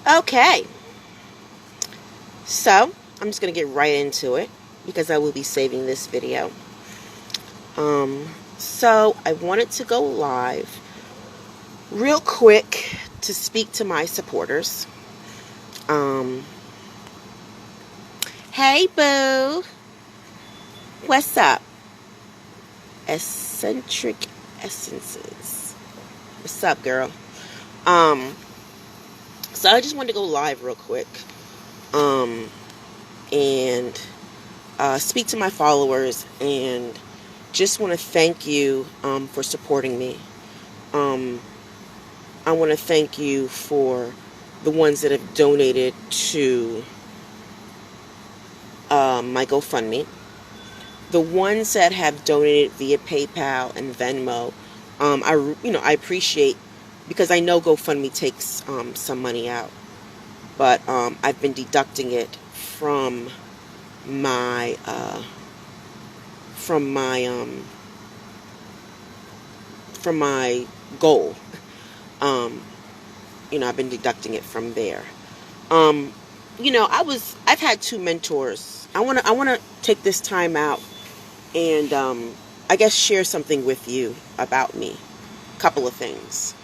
Okay, so I'm just going to get right into it because I will be saving this video. So I wanted to go live real quick to speak to my supporters. Hey boo, what's up? Eccentric Essences. What's up, girl? So I just wanted to go live real quick. And speak to my followers and just want to thank you for supporting me. I want to thank you for the ones that have donated to my GoFundMe. The ones that have donated via PayPal and Venmo, I appreciate, because I know GoFundMe takes some money out, but I've been deducting it from my goal. I've been deducting it from there. I've had two mentors. I wanna take this time out and I guess share something with you about me. A couple of things.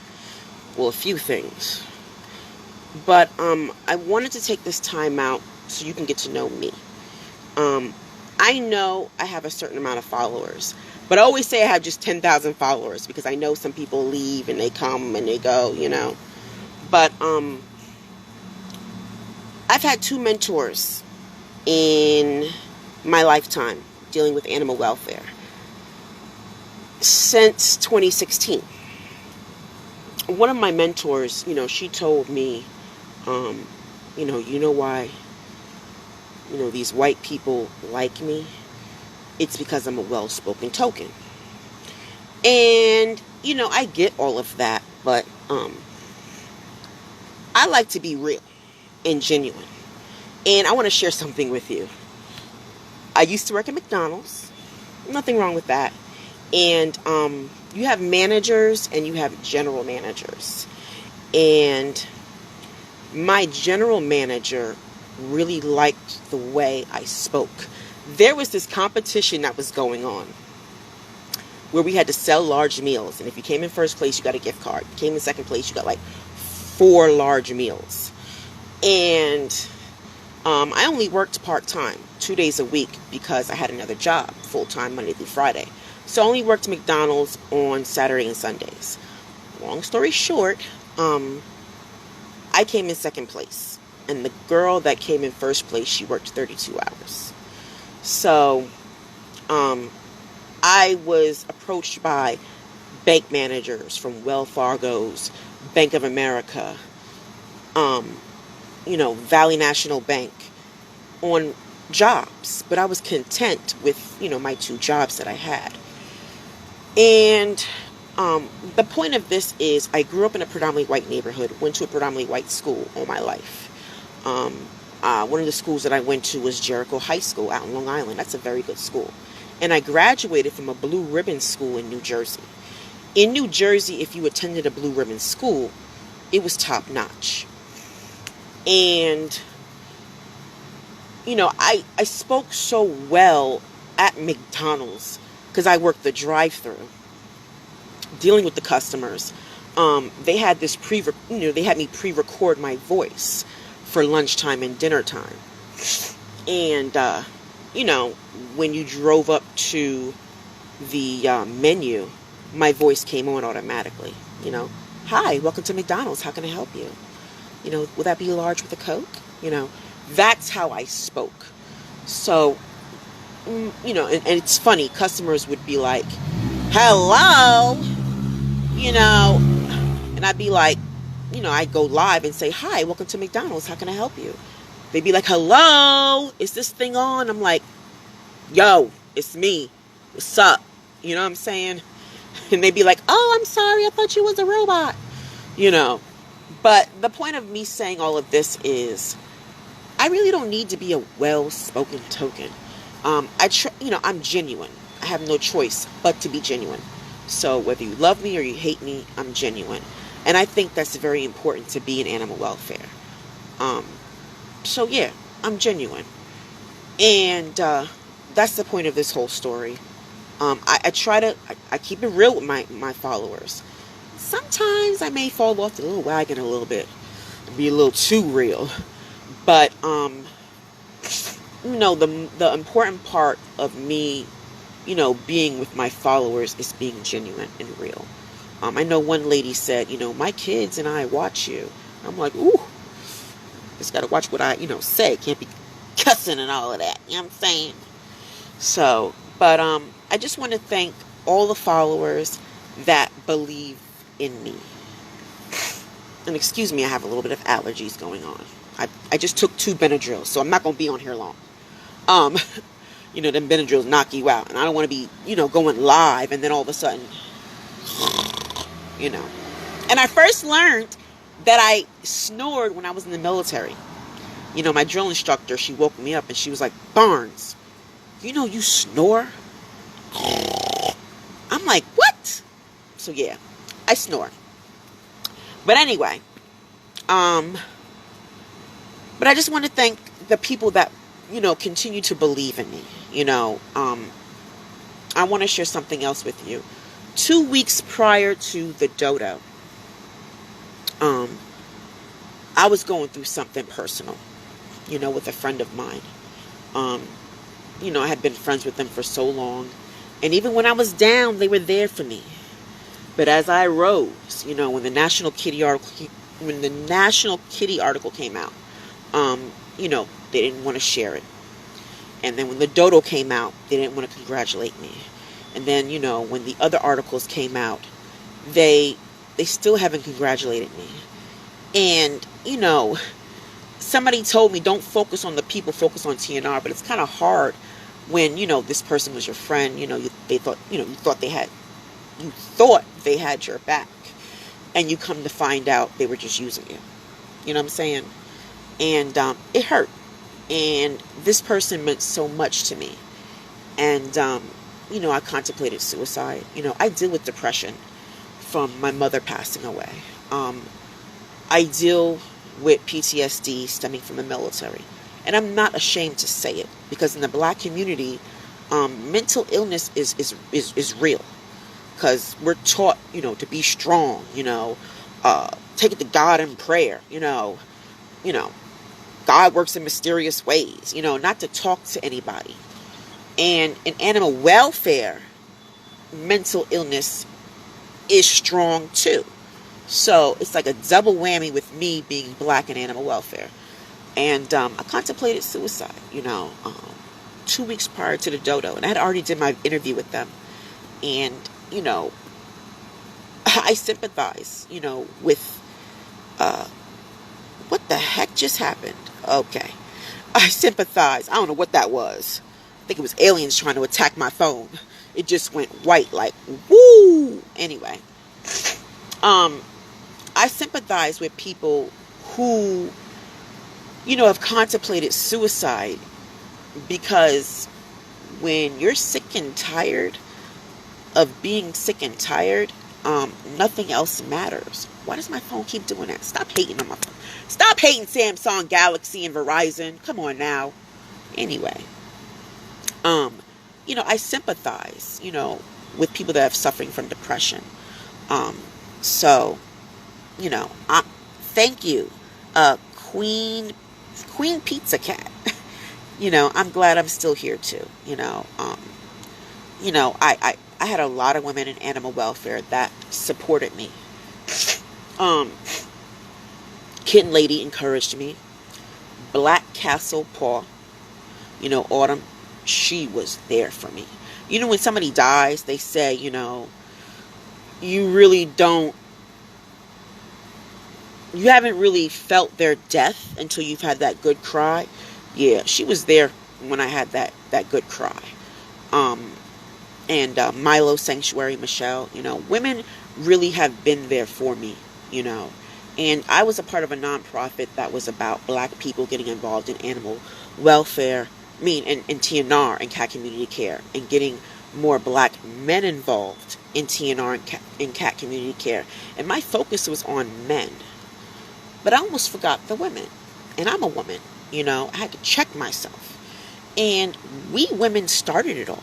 Well, a few things. But I wanted to take this time out so you can get to know me. I know I have a certain amount of followers, but I always say I have just 10,000 followers because I know some people leave and they come and they go, But I've had two mentors in my lifetime dealing with animal welfare since 2016. One of my mentors, she told me, you know why, these white people like me? It's because I'm a well-spoken token. And, I get all of that, but I like to be real and genuine. And I want to share something with you. I used to work at McDonald's. Nothing wrong with that. And you have managers and you have general managers. And my general manager really liked the way I spoke. There was this competition that was going on where we had to sell large meals. And if you came in first place, you got a gift card. If you came in second place, you got like 4 large meals. And I only worked part-time, 2 days a week, because I had another job, full-time, Monday through Friday. So I only worked McDonald's on Saturday and Sundays. Long story short, I came in second place. And the girl that came in first place, she worked 32 hours. So I was approached by bank managers from Wells Fargo's, Bank of America, Valley National Bank on jobs. But I was content with, my 2 jobs that I had. And the point of this is I grew up in a predominantly white neighborhood, went to a predominantly white school all my life. One of the schools that I went to was Jericho High School out in Long Island. That's a very good school. And I graduated from a blue ribbon school in New Jersey. In New Jersey, if you attended a blue ribbon school, it was top notch. And, I spoke so well at McDonald's because I worked the drive-thru, dealing with the customers. They had this they had me pre-record my voice for lunchtime and dinner time. And, when you drove up to the menu, my voice came on automatically. Hi, welcome to McDonald's. How can I help you? Will that be large with a Coke? That's how I spoke. So, and it's funny. Customers would be like, hello, and I'd be like, I'd go live and say, hi, welcome to McDonald's. How can I help you? They'd be like, hello, is this thing on? I'm like, yo, it's me. What's up? You know what I'm saying? And they'd be like, oh, I'm sorry. I thought you was a robot. But the point of me saying all of this is I really don't need to be a well-spoken token. I'm genuine. I have no choice but to be genuine. So whether you love me or you hate me, I'm genuine. And I think that's very important to be in animal welfare. Um, so yeah, I'm genuine. And that's the point of this whole story. I try to, I keep it real with my followers. Sometimes I may fall off the little wagon a little bit and be a little too real. But, the important part of me, being with my followers is being genuine and real. I know one lady said, my kids and I watch you. I'm like, ooh, just got to watch what I, say. Can't be cussing and all of that. You know what I'm saying? So, but I just want to thank all the followers that believe in me. And excuse me, I have a little bit of allergies going on. I just took 2 Benadryls, so I'm not going to be on here long. Um, them Benadryls knock you out. And I don't want to be, going live and then all of a sudden, you know. And I first learned that I snored when I was in the military. My drill instructor, she woke me up and she was like, Barnes, you snore? I'm like, what? So yeah, I snore. But anyway, but I just want to thank the people that, continue to believe in me. I want to share something else with you. 2 weeks prior to the dodo, I was going through something personal, with a friend of mine. I had been friends with them for so long. And even when I was down, they were there for me. But as I rose, when the National Kitty article came out, they didn't want to share it. And then when the dodo came out, they didn't want to congratulate me. And then, when the other articles came out, they still haven't congratulated me. And, somebody told me don't focus on the people, focus on TNR. But it's kind of hard when, this person was your friend, you thought they had your back. And you come to find out they were just using you. You know what I'm saying? And it hurt. And this person meant so much to me. And, I contemplated suicide. I deal with depression from my mother passing away. I deal with PTSD stemming from the military. And I'm not ashamed to say it. Because in the black community, mental illness is real. Because we're taught, to be strong, take it to God in prayer, God works in mysterious ways, not to talk to anybody. And in animal welfare, mental illness is strong too. So it's like a double whammy with me being black in animal welfare. And I contemplated suicide, 2 weeks prior to the dodo. And I had already did my interview with them. And, I sympathize, with, what the heck just happened? Okay. I sympathize. I don't know what that was. I think it was aliens trying to attack my phone. It just went white like, woo! Anyway. I sympathize with people who, have contemplated suicide because when you're sick and tired of being sick and tired, nothing else matters. Why does my phone keep doing that? Stop hating on my phone. Stop hating Samsung, Galaxy, and Verizon. Come on now. Anyway, I sympathize, with people that are suffering from depression. So, thank you, Queen Pizza Cat. I'm glad I'm still here too. I had a lot of women in animal welfare that supported me. Kitten Lady encouraged me. Black Castle Paw, Autumn, she was there for me. When somebody dies, they say, you really don't, you haven't really felt their death until you've had that good cry. Yeah, she was there when I had that good cry. And Milo Sanctuary, Michelle, women really have been there for me, And I was a part of a nonprofit that was about black people getting involved in animal welfare, in TNR and cat community care, and getting more black men involved in TNR and cat community care. And my focus was on men. But I almost forgot the women. And I'm a woman, I had to check myself. And we women started it all.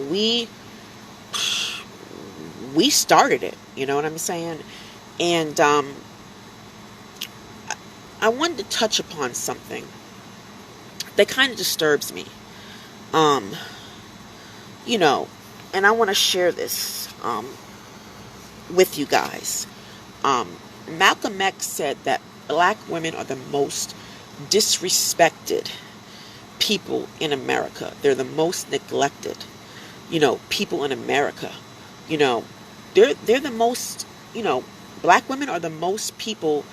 We started it. You know what I'm saying? And I wanted to touch upon something that kind of disturbs me. Um, and I want to share this with you guys. Malcolm X said that black women are the most disrespected people in America. They're the most neglected, people in America. You know, they're the most, black women are the most people,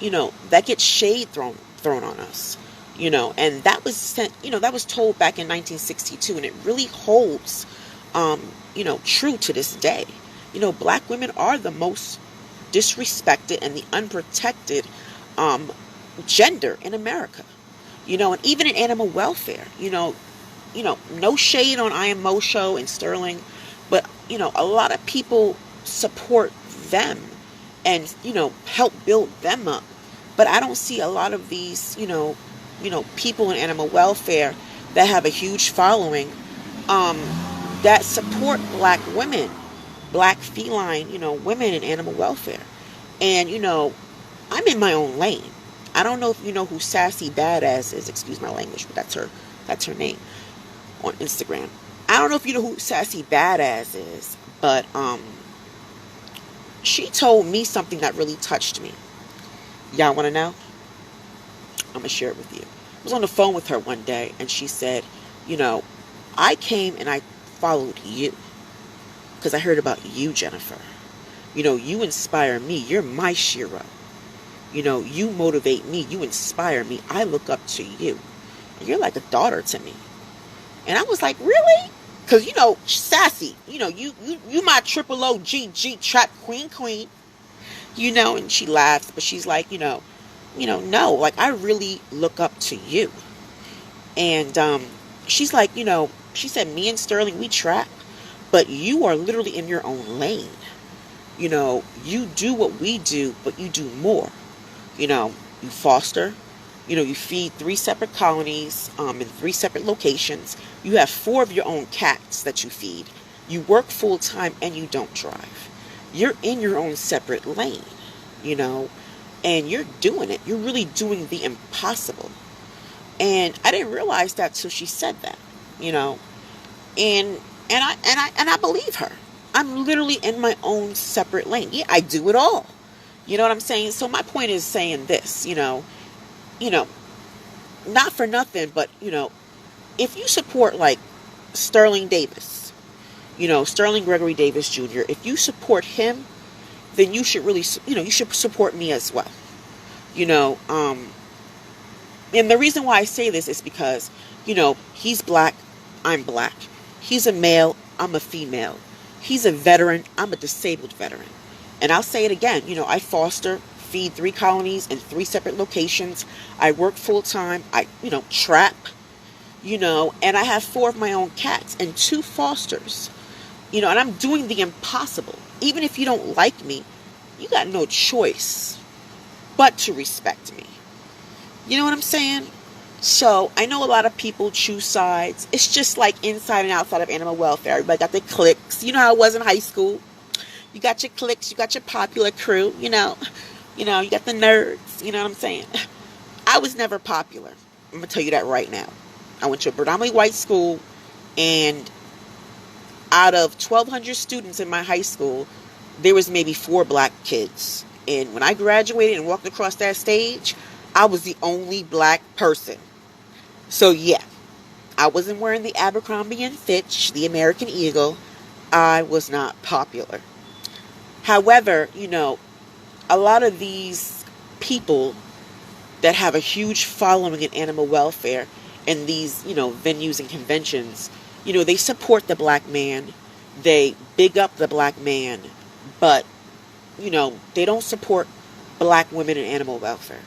that get shade thrown on us. And that was sent, that was told back in 1962, and it really holds true to this day. Black women are the most disrespected and the unprotected gender in America. And even in animal welfare, no shade on IMO show and Sterling, but a lot of people support them and help build them up. But I don't see a lot of these people in animal welfare that have a huge following that support black women, black feline, women in animal welfare. And I'm in my own lane. I don't know if you know who Sassy Badass is. Excuse my language, but that's her name on Instagram. I don't know if you know who Sassy Badass is, but she told me something that really touched me. Y'all want to know? I'm going to share it with you. I was on the phone with her one day, and she said, I came and I followed you because I heard about you, Jennifer. You inspire me. You're my Shiro. You motivate me. You inspire me. I look up to you. And you're like a daughter to me. And I was like, really? Because, Sassy, you my triple OGG trap queen. And she laughs, but she's like, no, like I really look up to you. And she's like, she said, me and Sterling, we trap, but you are literally in your own lane. You do what we do, but you do more. You foster, you feed 3 separate colonies in 3 separate locations. You have 4 of your own cats that you feed. You work full time and you don't drive. You're in your own separate lane, and you're doing it. You're really doing the impossible. And I didn't realize that till she said that, and I believe her. I'm literally in my own separate lane. Yeah, I do it all. You know what I'm saying? So my point is saying this, not for nothing, but, if you support like Sterling Davis, Sterling Gregory Davis Jr., if you support him, then you should really, you should support me as well. And the reason why I say this is because, he's black, I'm black. He's a male, I'm a female. He's a veteran, I'm a disabled veteran. And I'll say it again, I foster, feed 3 colonies in 3 separate locations. I work full time. I, trap, and I have 4 of my own cats and 2 fosters, and I'm doing the impossible. Even if you don't like me, you got no choice but to respect me. You know what I'm saying? So I know a lot of people choose sides. It's just like inside and outside of animal welfare. Everybody got their cliques. You know how it was in high school. You got your cliques, you got your popular crew, you got the nerds, you know what I'm saying? I was never popular. I'm going to tell you that right now. I went to a predominantly white school, and out of 1,200 students in my high school, there was maybe 4 black kids. And when I graduated and walked across that stage, I was the only black person. So yeah, I wasn't wearing the Abercrombie and Fitch, the American Eagle. I was not popular. However, a lot of these people that have a huge following in animal welfare and these, venues and conventions, they support the black man. They big up the black man, but, they don't support black women in animal welfare.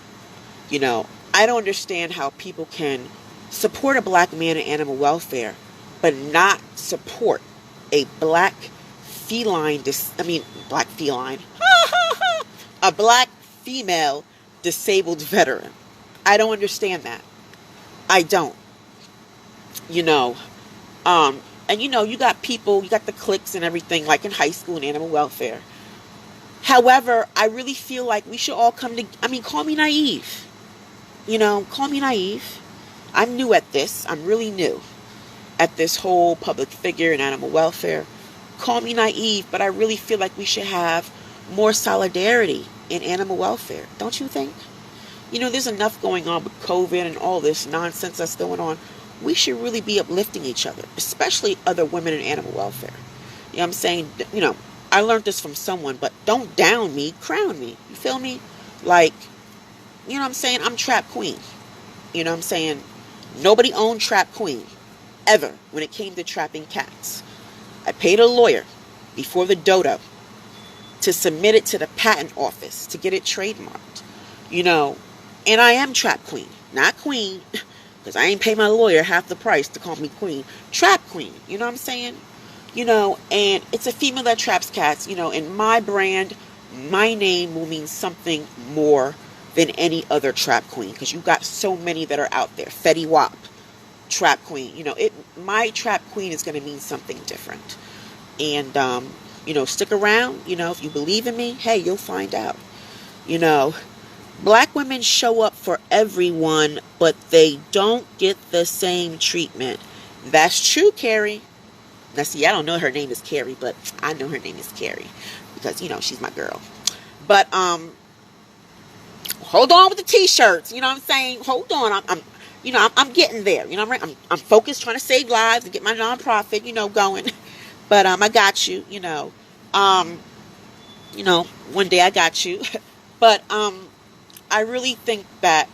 I don't understand how people can support a black man in animal welfare, but not support a black black feline, a black female disabled veteran. I don't understand that. I don't. You know, and you got people, you got the cliques and everything, like in high school and animal welfare. However, I really feel like we should all come to, I mean, call me naive. Call me naive. I'm new at this. I'm really new at this whole public figure and animal welfare. Call me naive, but I really feel like we should have more solidarity in animal welfare. Don't you think? There's enough going on with COVID and all this nonsense that's going on. We should really be uplifting each other, especially other women in animal welfare. You know what I'm saying? I learned this from someone, but don't down me, crown me. You feel me? Like, you know what I'm saying? I'm Trap Queen. You know what I'm saying? Nobody owned Trap Queen, ever, when it came to trapping cats. I paid a lawyer before the dodo to submit it to the patent office to get it trademarked. And I am Trap Queen, not Queen, because I ain't pay my lawyer half the price to call me Queen. Trap Queen, you know what I'm saying? And it's a female that traps cats. And my brand, my name will mean something more than any other Trap Queen, because you got so many that are out there. Fetty Wap, Trap Queen. My Trap Queen is going to mean something different. And, stick around. If you believe in me, hey, you'll find out. Black women show up for everyone, but they don't get the same treatment. That's true, Carrie. Now, see, I don't know her name is Carrie, but I know her name is Carrie because, she's my girl. But, hold on with the t-shirts. You know what I'm saying? Hold on. I'm getting there. I'm focused, trying to save lives and get my nonprofit, going. But, I got you, one day I got you. But, I really think that,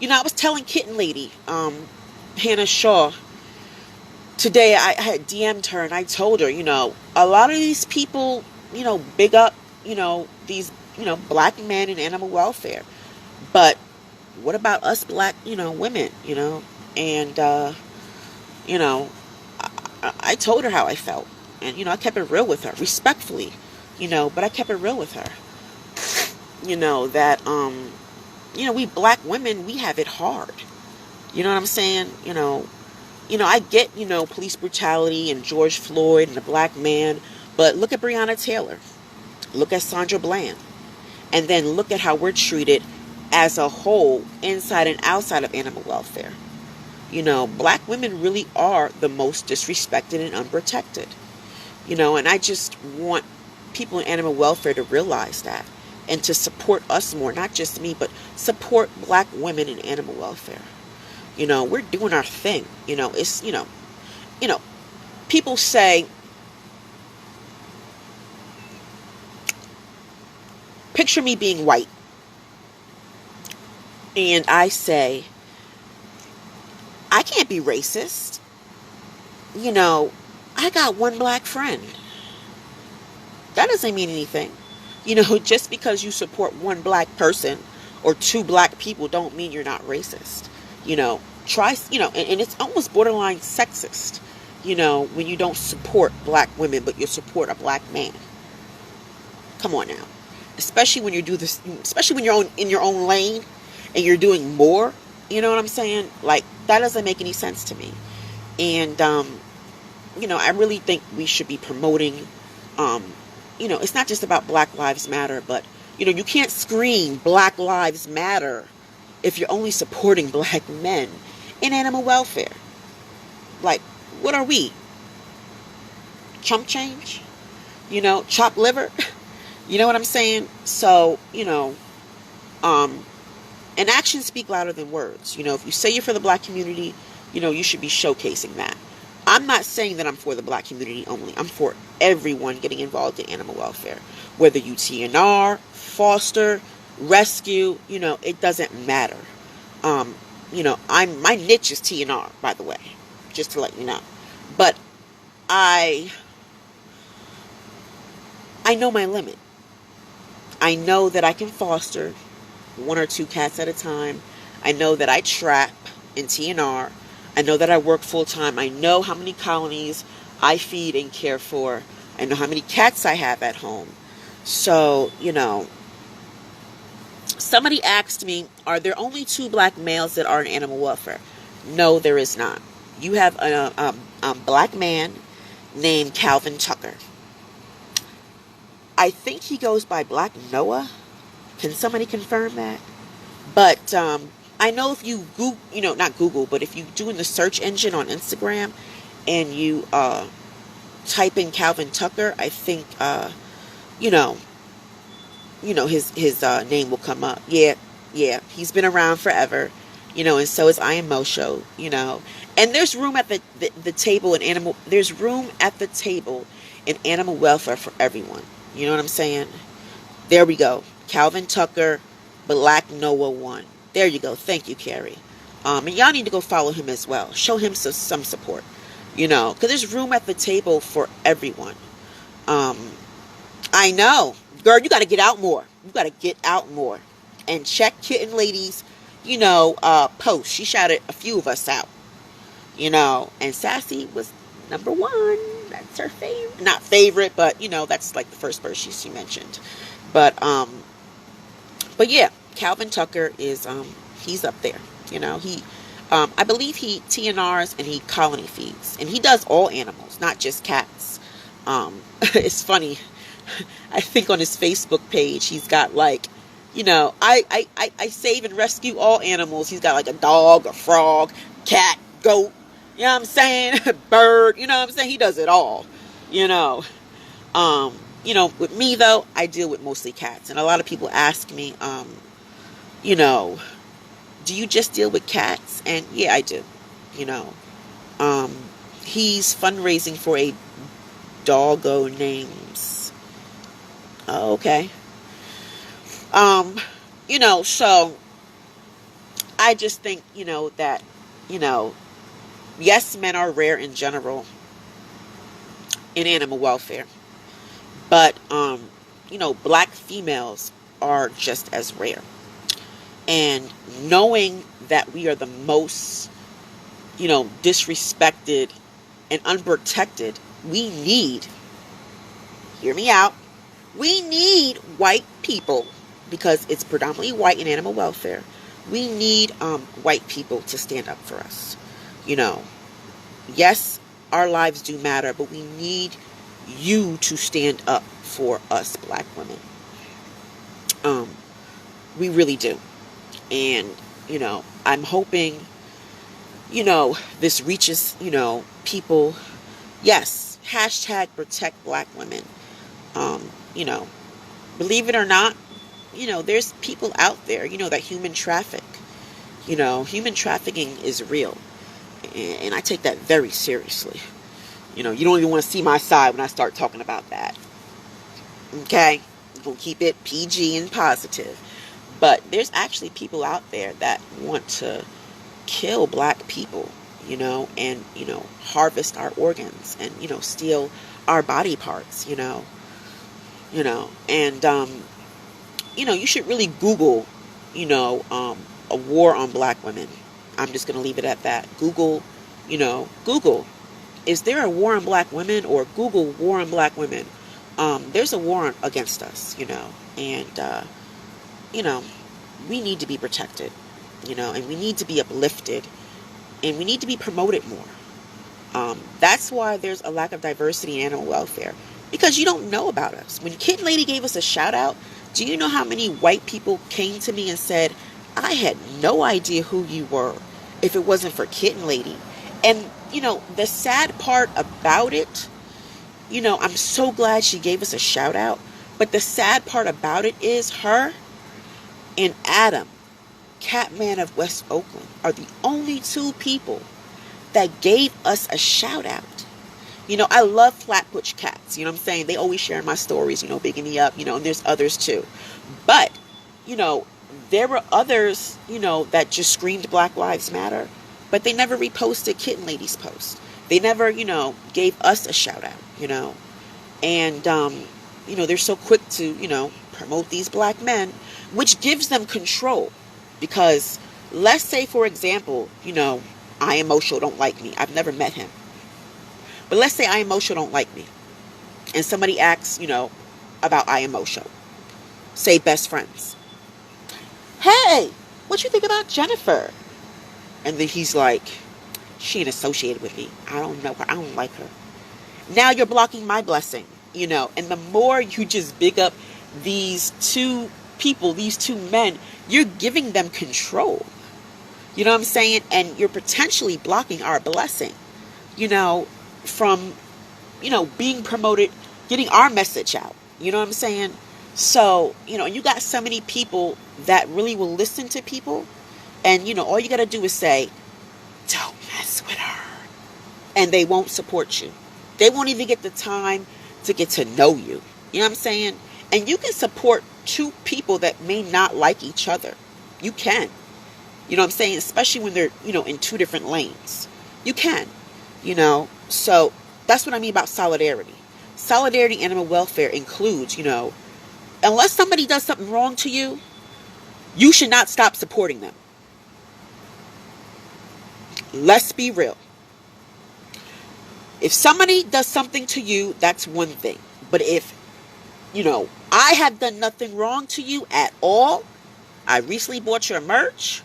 I was telling Kitten Lady, Hannah Shaw, today I had DM'd her and I told her, a lot of these people, big up, these, black men in animal welfare. But what about us black, women, And, I told her how I felt. And, I kept it real with her, respectfully, but I kept it real with her. That, we black women, we have it hard. You know what I'm saying? I get, police brutality and George Floyd and the black man, but look at Breonna Taylor. Look at Sandra Bland. And then look at how we're treated as a whole, inside and outside of animal welfare. Black women really are the most disrespected and unprotected. And I just want people in animal welfare to realize that and to support us more, not just me, but support black women in animal welfare. We're doing our thing. It's, people say, picture me being white. And I say, I can't be racist. I got one black friend. That doesn't mean anything. Just because you support one black person or two black people don't mean you're not racist. Try, and it's almost borderline sexist, when you don't support black women, but you support a black man. Come on now. Especially when you do this, especially when you're in your own lane and you're doing more, you know what I'm saying? Like, that doesn't make any sense to me. And, I really think we should be promoting, it's not just about Black Lives Matter, but, you can't scream Black Lives Matter if you're only supporting black men in animal welfare. Like, what are we? Chump change? Chopped liver? You know what I'm saying? So, and actions speak louder than words. If you say you're for the black community, you should be showcasing that. I'm not saying that I'm for the black community only. I'm for everyone getting involved in animal welfare. Whether you TNR, foster, rescue, it doesn't matter. My niche is TNR, by the way, just to let you know. But I know my limit. I know that I can foster one or two cats at a time. I know that I trap in TNR. I know that I work full time. I know how many colonies I feed and care for. I know how many cats I have at home. So, Somebody asked me, are there only 2 black males that are in animal welfare? No, there is not. You have a black man named Calvin Tucker. I think he goes by Black Noah. Can somebody confirm that? But I know if you Google, not Google, but if you do in the search engine on Instagram and you type in Calvin Tucker, I think you know, his name will come up. Yeah, he's been around forever, and so is I Am Mosho, and there's room at the table in animal. There's room at the table in animal welfare for everyone. You know what I'm saying? There we go. Calvin Tucker, Black Noah 1. There you go. Thank you, Carrie. And y'all need to go follow him as well. Show him some support. Because there's room at the table for everyone. I know. Girl, you got to get out more. You got to get out more. And check Kitten Lady's, post. She shouted a few of us out. And Sassy was number 1. That's her favorite. Not favorite, but, that's like the first person she mentioned. But yeah, Calvin Tucker is, he's up there. He, I believe he TNRs and he colony feeds. And he does all animals, not just cats. It's funny. I think on his Facebook page, he's got like, I save and rescue all animals. He's got like a dog, a frog, cat, goat, you know what I'm saying? Bird, you know what I'm saying? He does it all, with me though, I deal with mostly cats. And a lot of people ask me, do you just deal with cats? And yeah, I do, he's fundraising for a doggo names. Oh, okay. So I just think, that, yes, men are rare in general in animal welfare, but, black females are just as rare. And knowing that we are the most, disrespected and unprotected, we need, hear me out, we need white people, because it's predominantly white in animal welfare. We need white people to stand up for us. Yes, our lives do matter, but we need you to stand up for us black women. We really do. And, I'm hoping, this reaches, people. Yes, hashtag protect black women. Believe it or not, there's people out there, that human traffic. Human trafficking is real. And I take that very seriously. You don't even want to see my side when I start talking about that. Okay? We'll keep it PG and positive. But there's actually people out there that want to kill black people, and, harvest our organs and, steal our body parts, and, you should really Google, a war on black women. I'm just going to leave it at that. Google, is there a war on black women? Or Google war on black women. There's a war against us, and, we need to be protected, and we need to be uplifted, and we need to be promoted more. That's why there's a lack of diversity in animal welfare, because you don't know about us. When Kitten Lady gave us a shout out, do you know how many white people came to me and said, I had no idea who you were if it wasn't for Kitten Lady? And, the sad part about it, I'm so glad she gave us a shout out. But the sad part about it is her and Adam, Catman of West Oakland, are the only 2 people that gave us a shout out. I love Flatbush cats. You know what I'm saying? They always share my stories, bigging me up, and there's others too. But, there were others, that just screamed Black Lives Matter, but they never reposted Kitten Lady's post. They never, gave us a shout out, and, they're so quick to, promote these black men, which gives them control. Because let's say, for example, I Am Mosho don't like me. I've never met him. But let's say I Am Mosho don't like me. And somebody asks, about I Am Mosho. Say best friends. hey, what you think about Jennifer? And then he's like, she ain't associated with me. I don't know her. I don't like her. Now you're blocking my blessing, and the more you just big up these two people, these two men, you're giving them control. You know what I'm saying? And you're potentially blocking our blessing, from, being promoted, getting our message out. You know what I'm saying? So, you got so many people that really will listen to people. And, all you got to do is say, don't mess with her. And they won't support you. They won't even get the time to get to know you. You know what I'm saying? And you can support two people that may not like each other. You can. You know what I'm saying? Especially when they're, in two different lanes. You can. So that's what I mean about solidarity. Solidarity animal welfare includes, unless somebody does something wrong to you, you should not stop supporting them. Let's be real. If somebody does something to you, that's one thing. But if, I have done nothing wrong to you at all, I recently bought your merch,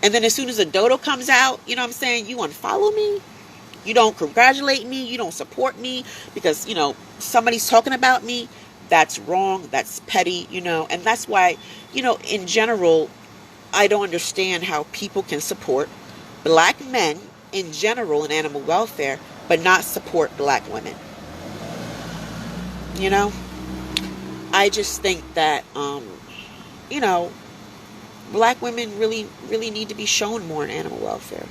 and then as soon as a dodo comes out, you know what I'm saying, you unfollow me, you don't congratulate me, you don't support me because, somebody's talking about me, that's wrong, that's petty, and that's why, in general, I don't understand how people can support black men in general in animal welfare, but not support black women. I just think that, black women really, really need to be shown more in animal welfare.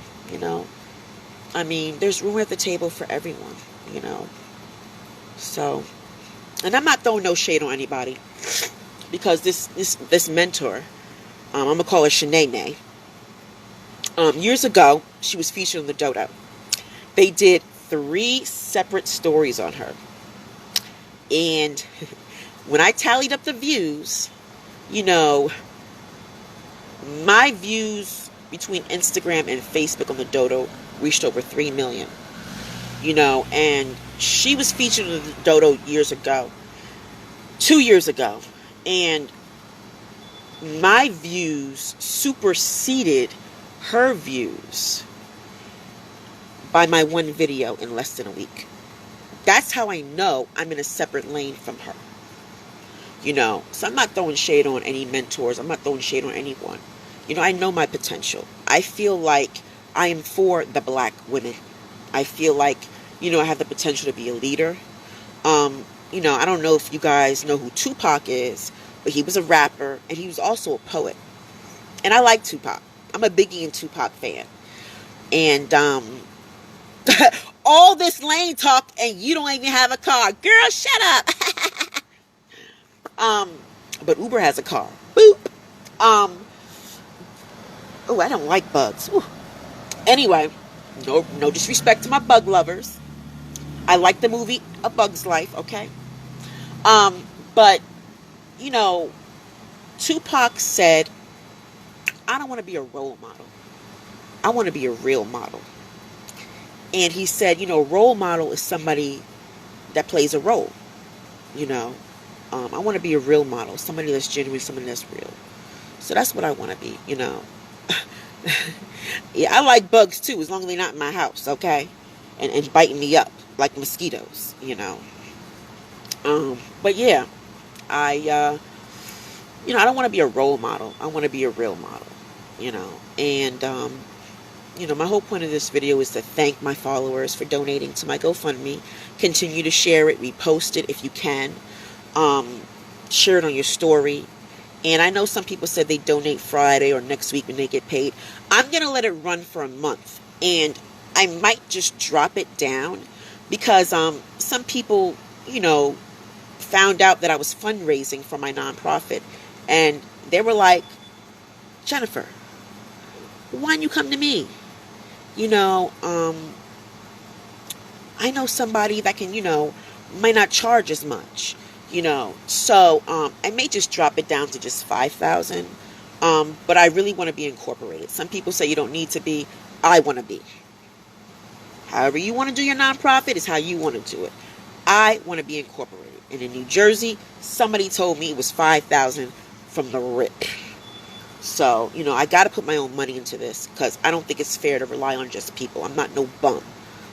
I mean, there's room at the table for everyone, So, and I'm not throwing no shade on anybody because this mentor, I'm going to call her Shanae. Years ago, she was featured on the Dodo. They did 3 separate stories on her. And when I tallied up the views, my views between Instagram and Facebook on the Dodo reached over 3 million. And she was featured on the Dodo years ago. 2 years ago. And my views superseded her views by my one video in less than a week. That's how I know I'm in a separate lane from her. So I'm not throwing shade on any mentors. I'm not throwing shade on anyone. I know my potential. I feel like I am for the black women. I feel like, I have the potential to be a leader. I don't know if you guys know who Tupac is, but he was a rapper and he was also a poet. And I like Tupac. I'm a Biggie and Tupac fan. And all this lane talk and you don't even have a car. Girl, shut up. But Uber has a car. Boop. Oh, I don't like bugs. Ooh. Anyway, no disrespect to my bug lovers. I like the movie A Bug's Life, okay? But, Tupac said, I don't want to be a role model. I want to be a real model. And he said, role model is somebody that plays a role. I want to be a real model. Somebody that's genuine, somebody that's real. So that's what I want to be, Yeah, I like bugs too, as long as they're not in my house, okay? And biting me up like mosquitoes, But yeah, I don't want to be a role model. I want to be a real model, And, my whole point of this video is to thank my followers for donating to my GoFundMe. Continue to share it, repost it if you can. Share it on your story. And I know some people said they donate Friday or next week when they get paid. I'm going to let it run for a month. And I might just drop it down because some people, found out that I was fundraising for my nonprofit. And they were like, Jennifer, why don't you come to me? I know somebody that can, might not charge as much. So I may just drop it down to just 5,000. But I really want to be incorporated. Some people say you don't need to be. I want to be. However you want to do your nonprofit is how you want to do it. I want to be incorporated. And in New Jersey, somebody told me it was 5,000 from the rip. So, I got to put my own money into this because I don't think it's fair to rely on just people. I'm not no bum.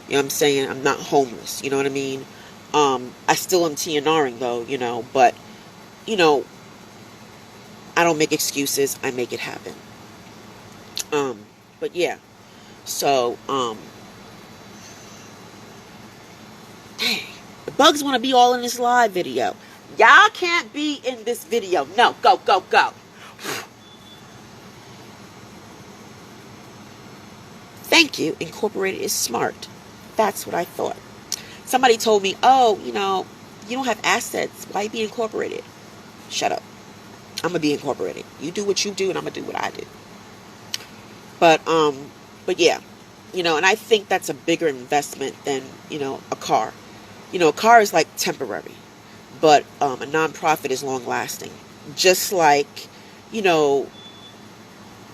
You know what I'm saying? I'm not homeless. You know what I mean? I still am TNRing though, but, you know, I don't make excuses. I make it happen. But yeah. So, dang, the bugs want to be all in this live video. Y'all can't be in this video. No, go, go, go. Thank you. Incorporated is smart. That's what I thought. Somebody told me, oh, you don't have assets. Why be incorporated? Shut up. I'm going to be incorporated. You do what you do and I'm going to do what I do. But yeah, and I think that's a bigger investment than, a car. A car is like temporary, but a nonprofit is long lasting. Just like,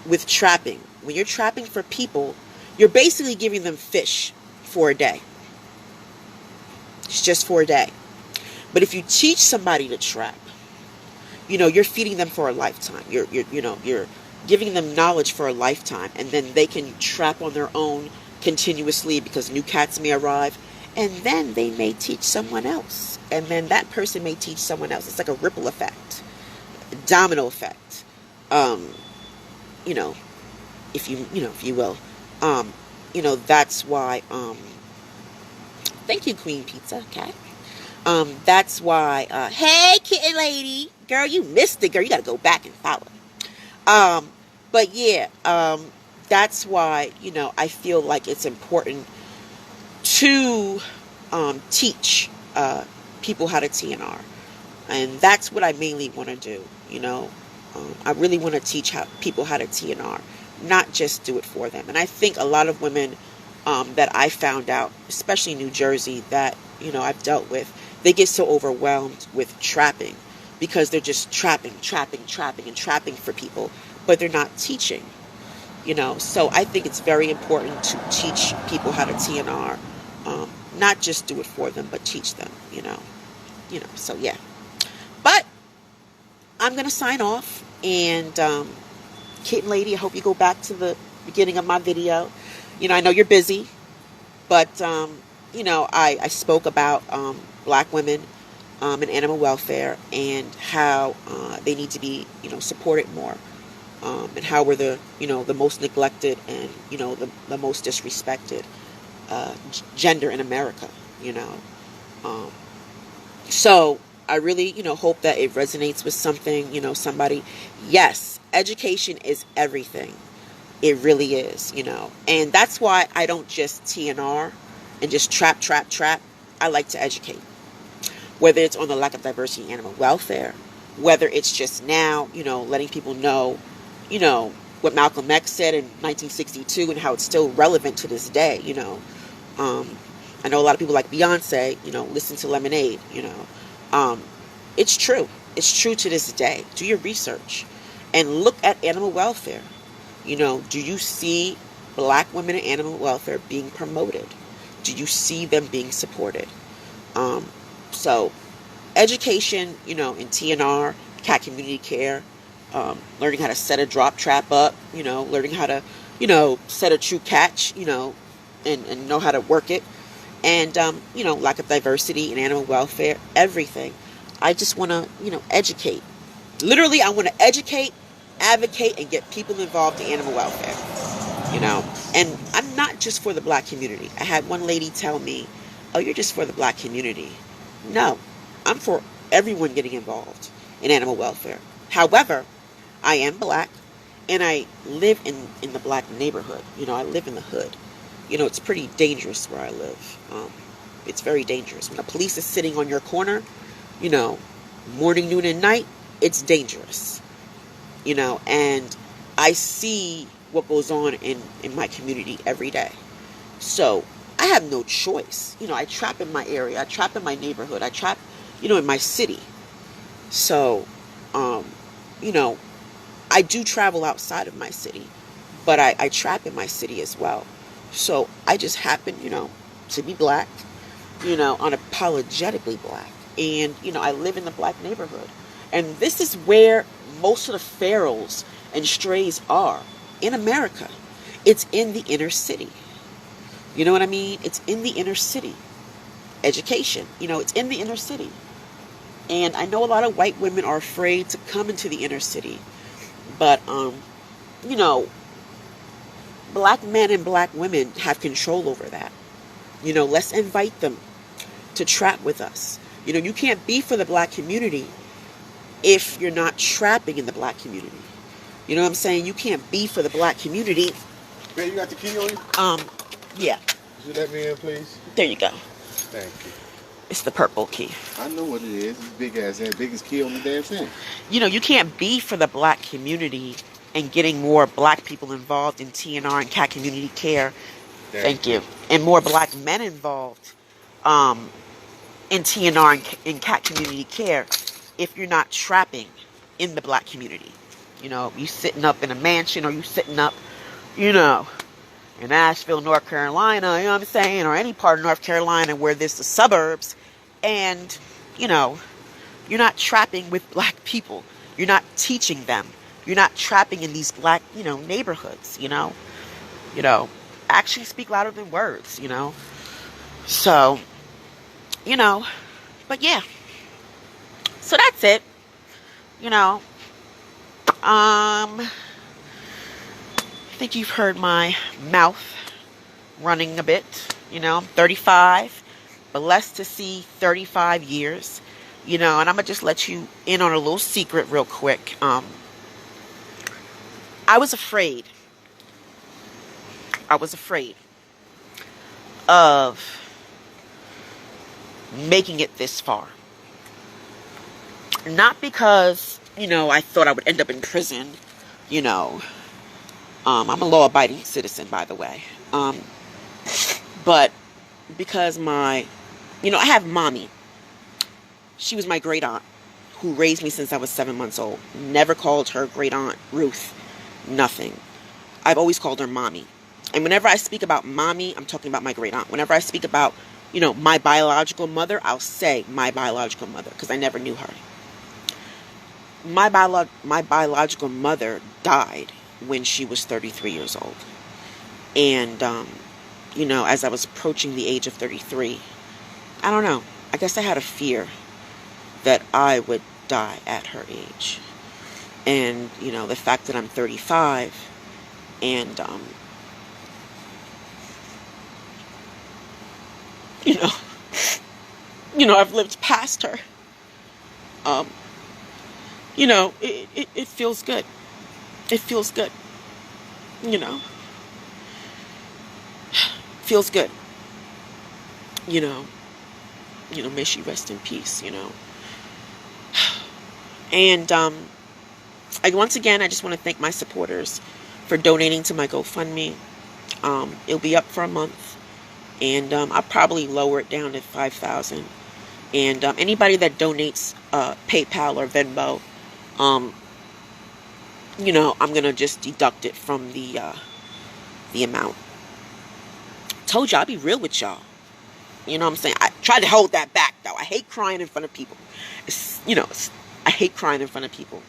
with trapping. When you're trapping for people, you're basically giving them fish for a day. It's just for a day. But if you teach somebody to trap, you're feeding them for a lifetime. You're giving them knowledge for a lifetime, and then they can trap on their own continuously because new cats may arrive, and then they may teach someone else, and then that person may teach someone else. It's like a ripple effect, a domino effect. If you will. That's why. Thank you, Queen Pizza Cat. That's why. Hey, kitten lady, girl, you missed it, girl. You got to go back and follow. But yeah, that's why, I feel like it's important to teach people how to TNR. And that's what I mainly want to do, I really want to teach people how to TNR, not just do it for them. And I think a lot of women that I found out, especially in New Jersey, that, I've dealt with, they get so overwhelmed with trapping because they're just trapping for people, but they're not teaching, So I think it's very important to teach people how to TNR, not just do it for them, but teach them, So yeah. But I'm going to sign off, and Kitten Lady, I hope you go back to the beginning of my video. I know you're busy, but, I spoke about black women and animal welfare and how they need to be, supported more, and how we're the most neglected and, the most disrespected gender in America, So I really, hope that it resonates with something, somebody. Yes, education is everything. It really is, and that's why I don't just TNR and just trap. I like to educate, whether it's on the lack of diversity in animal welfare, whether it's just now, letting people know, what Malcolm X said in 1962 and how it's still relevant to this day, I know a lot of people like Beyonce, listen to Lemonade, it's true. It's true to this day. Do your research and look at animal welfare. Do you see black women in animal welfare being promoted? Do you see them being supported? So education, in TNR, cat community care, learning how to set a drop trap up, learning how to, set a true catch, and know how to work it. And, lack of diversity in animal welfare, everything. I just want to, educate. Literally, I want to educate, advocate, and get people involved in animal welfare. And I'm not just for the black community. I had one lady tell me, oh, you're just for the black community. No, I'm for everyone getting involved in animal welfare. However, I am black, and I live in the black neighborhood. I live in the hood. It's pretty dangerous where I live. It's very dangerous. When the police is sitting on your corner, morning, noon, and night, it's dangerous. And I see what goes on in my community every day. So I have no choice. I trap in my area. I trap in my neighborhood. I trap, in my city. So, I do travel outside of my city, but I trap in my city as well. So I just happen, to be black, unapologetically black. And, I live in the black neighborhood. And this is where most of the pharaohs and strays are in America. It's in the inner city. You know what I mean? It's in the inner city. Education, it's in the inner city. And I know a lot of white women are afraid to come into the inner city. But, you know, black men and black women have control over that. Let's invite them to trap with us. You can't be for the black community if you're not trapping in the black community. You know what I'm saying? You can't be for the black community. Man, you got the key on you? Yeah. Could you let me in, please? There you go. Thank you. It's the purple key. I know what it is. It's big ass head, biggest key on the damn thing. You can't be for the black community and getting more black people involved in TNR and cat community care. Thank you. And more black men involved in TNR and cat community care if you're not trapping in the black community. You sitting up in a mansion, or you sitting up, in Asheville, North Carolina, you know what I'm saying, or any part of North Carolina where there's the suburbs, and, you're not trapping with black people. You're not teaching them. You're not trapping in these black, neighborhoods, Actions speak louder than words, So, but yeah. So that's it. I think you've heard my mouth running a bit. I'm 35, blessed to see 35 years. And I'm going to just let you in on a little secret real quick. I was afraid. Of making it this far. Not because, I thought I would end up in prison. I'm a law-abiding citizen, by the way. But because I have mommy. She was my great aunt who raised me since I was 7 months old. Never called her great aunt Ruth. Nothing. I've always called her mommy. And whenever I speak about mommy, I'm talking about my great aunt. Whenever I speak about, my biological mother, I'll say my biological mother because I never knew her. My biological mother died when she was 33 years old. And, as I was approaching the age of 33, I don't know. I guess I had a fear that I would die at her age. And, the fact that I'm 35 and, I've lived past her. It feels good. It feels good. Feels good. May she rest in peace, And, once again, I just want to thank my supporters for donating to my GoFundMe. It'll be up for a month. And I'll probably lower it down to 5,000. And anybody that donates PayPal or Venmo, I'm going to just deduct it from the amount. Told y'all, I'll be real with y'all. You know what I'm saying? I tried to hold that back, though. I hate crying in front of people. I hate crying in front of people.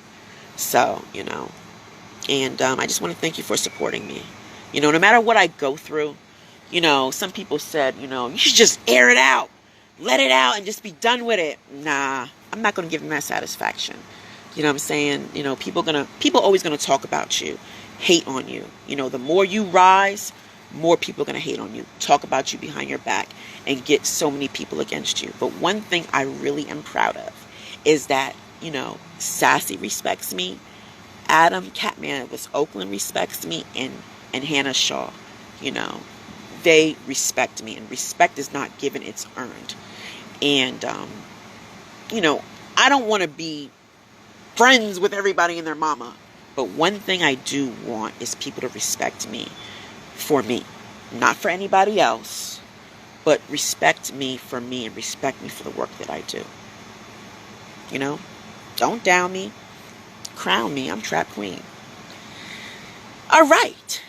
So, and I just want to thank you for supporting me. No matter what I go through, some people said, you should just air it out. Let it out and just be done with it. Nah, I'm not going to give them that satisfaction. You know what I'm saying? People always going to talk about you, hate on you. The more you rise, more people are going to hate on you, talk about you behind your back, and get so many people against you. But one thing I really am proud of is that, Sassy respects me, Adam Catman with Oakland respects me, and Hannah Shaw, they respect me, and respect is not given, it's earned. And, I don't want to be friends with everybody and their mama. But one thing I do want is people to respect me for me. Not for anybody else, but respect me for me and respect me for the work that I do. Don't down me. Crown me. I'm Trap Queen. All right.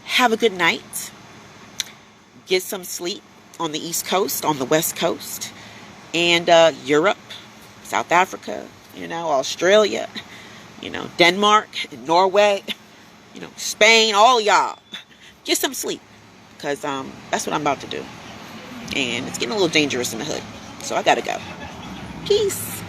Have a good night. Get some sleep on the East Coast, on the West Coast, and Europe, South Africa, Australia, Denmark and Norway, Spain, all y'all, get some sleep, because that's what I'm about to do, and it's getting a little dangerous in the hood, so I gotta go. Peace.